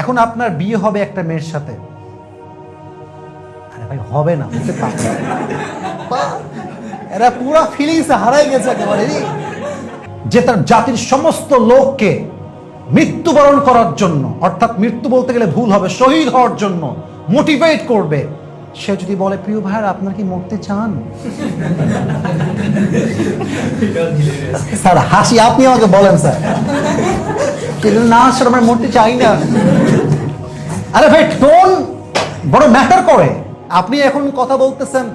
এখন আপনার বিয়ে হবে একটা মেয়ের সাথে, আরে ভাই হবে না, হতে পারে না। এরা পুরো ফিলিংস হারাই গেছে একেবারে, যে তার জাতির সমস্ত লোককে মৃত্যুবরণ করার জন্য, অর্থাৎ মৃত্যু বলতে গেলে ভুল হবে, শহীদ হওয়ার জন্য মোটিভেট করবে। সে যদি বলে প্রিয় ভাইয়ার আপনার কি মরতে চান? স্যার হাসি, আপনি আমাকে বলেন স্যার। না স্যার আমরা মরতে চাই না। আরে ভাই টোন বড় ম্যাটার করে। আপনি এখন কথা বলতেছেন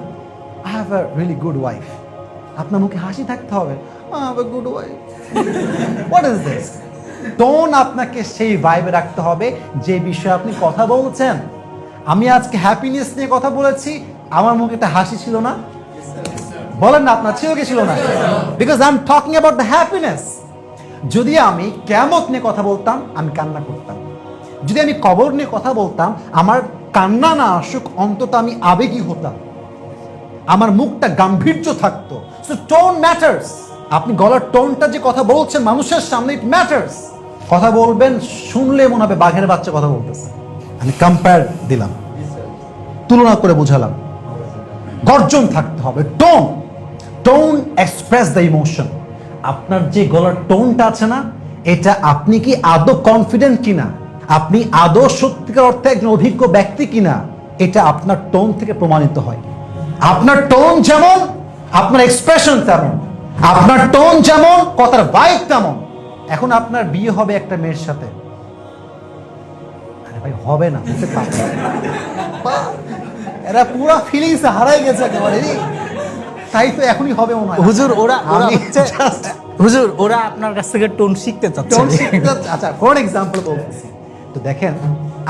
I have a really good wife, আপনার মুখে হাসি থাকতে হবে, I have a good wife. What is this? Tone আপনাকে সেই ভাইবে রাখতে হবে যে বিষয়ে আপনি কথা বলছেন। আমি আজকে হ্যাপিনেস নিয়ে কথা বলেছি, আমার মুখে একটা হাসি ছিল না? বলেন না আপনার ছিল কি ছিল না? Because I am talking about the happiness. যদি আমি কিয়ামত নিয়ে কথা বলতাম আমি কান্না করতাম, যদি আমি কবর নিয়ে কথা বলতাম আমার কান্না না আসুক, অন্তত আমি আবেগী হতাম, আমার মুখটা গাম্ভীর্য থাকতো। So tone matters. আপনি গলার টোনটা যে কথা বলছেন মানুষের সামনে, ইট ম্যাটার্স। কথা বলবেন শুনলে মনে হবে বাঘের বাচ্চা কথা বলতেছে। আমি কম্পেয়ার দিলাম, তুলনা করে বুঝালাম। গর্জন থাকতে হবে। Tone, tone express the emotion. আপনার যে গলার টোনটা আছে না, এটা আপনি কি আদৌ কনফিডেন্ট কিনা, আপনি আদৌ সত্যিকার অর্থে একজন অভিজ্ঞ ব্যক্তি কিনা, এটা আপনার টোন থেকে প্রমাণিত হয়। আপনার টোন যেমন আপনার এক্সপ্রেশন তেমন, আপনার টোন যেমন কথার ভাইব তেমন। এখন আপনার বিয়ে হবে একটা মেয়ের সাথে, আরে ভাই হবে না, হতে পারে না। এরা পুরো ফিলিংস হারাই গেছে একেবারে, তাই তো এখনই হবে মনে হয়। হুজুর ওরা হুজুর ওরা আপনার কাছ থেকে টোন শিখতে চাচ্ছে। আচ্ছা ফর এক্সাম্পল বলতেছি তো, দেখেন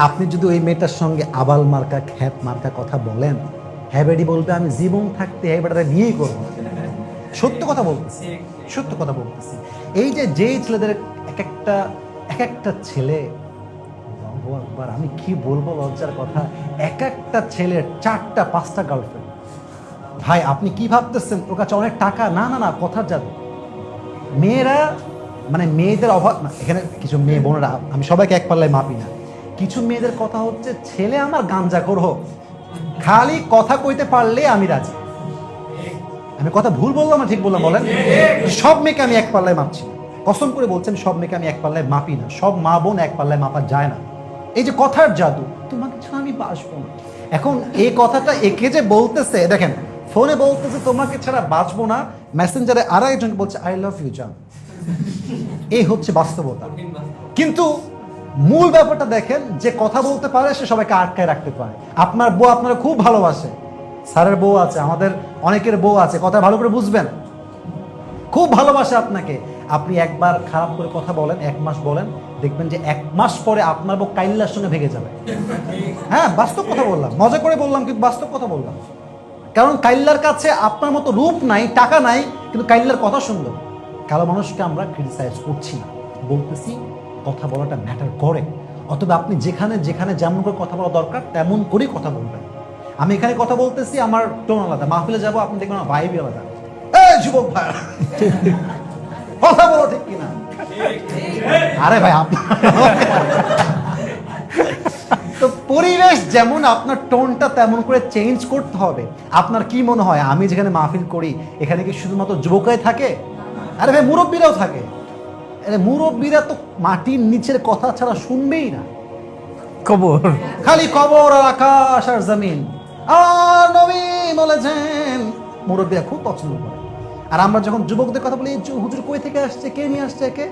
আপনি যদি ওই মেয়েটার সঙ্গে আবাল মার্কা খ্যাত মার্কা কথা বলেন, হ্যাবেডি বলবে আমি জীবন থাকতে হ্যাবেডারে বিয়েই করবো। সত্য কথা বলতেছি, সত্য কথা বলতেছি। এই যে ছেলেদের এক একটা ছেলে, আমি কি বলবো লজ্জার কথা, এক একটা ছেলের 4টা 5টা গার্লফ্রেন্ড। ভাই আপনি কি ভাবতেছেন ওর কাছে অনেক টাকা? না না না, কথার জাদু। মেয়েরা মানে মেয়েদের অভাব না, এখানে কিছু মেয়ে বোনেরা, আমি সবাইকে এক পাল্লায় মাপি না, কিছু মেয়েদের কথা হচ্ছে ছেলে আমার গাঞ্জাখোর হোক, খালি কথা কইতে পারলে আমি রাজি। আমি কথা ভুল বললাম না ঠিক বললাম বলেন? সব মেয়েকে আমি এক পাল্লায় মাপছি, কসম করে বলছেন সব মেয়েকে আমি এক পাল্লায় মাপি না, সব মা বোন এক পাল্লায় মাপা যায় না। এই যে কথার জাদু, তোমাকে ছাড়া আমি বাঁচবো না। এখন এই কথাটা একে যে বলতেছে, দেখেন ফোনে বলতেছে তোমাকে ছাড়া বাঁচবো না, মেসেঞ্জারে আর একজন বলছে আই লাভ ইউ জান। এই হচ্ছে বাস্তবতা। কিন্তু মূল ব্যাপারটা দেখেন, যে কথা বলতে পারে সে সবাইকে আটকায় রাখতে পারে। আপনার বউ আপনারা খুব ভালোবাসে, স্যারের বউ আছে, আমাদের অনেকের বউ আছে, কথা ভালো করে বুঝবেন, খুব ভালোবাসে আপনাকে। আপনি একবার খারাপ করে কথা বলেন, 1 মাস বলেন, দেখবেন যে 1 মাস পরে আপনার বউ কাইল্লার সঙ্গে ভেঙে যাবে। হ্যাঁ বাস্তব কথা বললাম, মজা করে বললাম কিন্তু বাস্তব কথা বললাম। কারণ কাইল্লার কাছে আপনার মতো রূপ নাই, টাকা নাই, কিন্তু কাইল্লার কথা সুন্দর। কালো মানুষকে আমরা ক্রিটিসাইজ করছি না, বলতেছি কথা বলাটা ম্যাটার করে। অথবা আপনি যেখানে যেখানে যেমন করে কথা বলা দরকার তেমন করেই কথা বলবেন। আমি এখানে কথা বলতেছি, আমার টোন আলাদা, মাহফিলে যাবো আপনি দেখবেন আমার ভাইবই আলাদা। এই যুবক ভাই কথা বলো ঠিক কিনা? আরে ভাই আপনার তো পরিবেশ যেমন আপনার টোনটা তেমন করে চেঞ্জ করতে হবে। আপনার কি মনে হয় আমি যেখানে মাহফিল করি এখানে কি শুধুমাত্র যুবকরাই থাকে? আরে ভাই মুরব্বীরাও থাকে। আরে মুরব্বীরা তো মাটির নিচের কথা ছাড়া শুনবেই না, কবর খালি কবর আর আকাশ আর জমিন আর নবী বলেছেন, মুরব্বীরা খুব পছন্দ করে। আর আমরা যখন যুবকদের কথা বলি হুজুর কই থেকে আসছে, কে নিয়ে আসছে একে,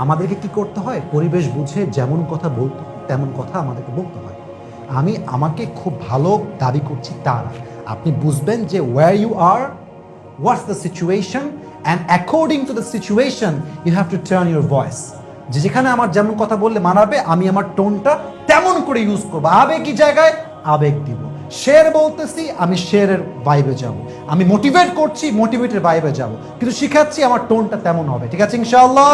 আমাদেরকে কি করতে হয়? পরিবেশ বুঝে যেমন কথা বলতে তেমন কথা আমাদেরকে বলতে হয়। আমি আমাকে খুব ভালো দাবি করছি তা না, আপনি বুঝবেন যে where you are, what's the situation, and according to the situation you have to turn your voice. যে যেখানে আমার যেমন কথা বললে মানাবে আমি আমার টোনটা তেমন করে ইউজ করবো। আবেগী জায়গায় আবেগ দিব, শের বলতেছি আমি শেরের ভাইবে যাব, আমি মোটিভেট করছি মোটিভেটের ভাইবে যাব, কিন্তু শিখাচ্ছি আমার টোনটা তেমন হবে। ঠিক আছে ইনশাআল্লাহ।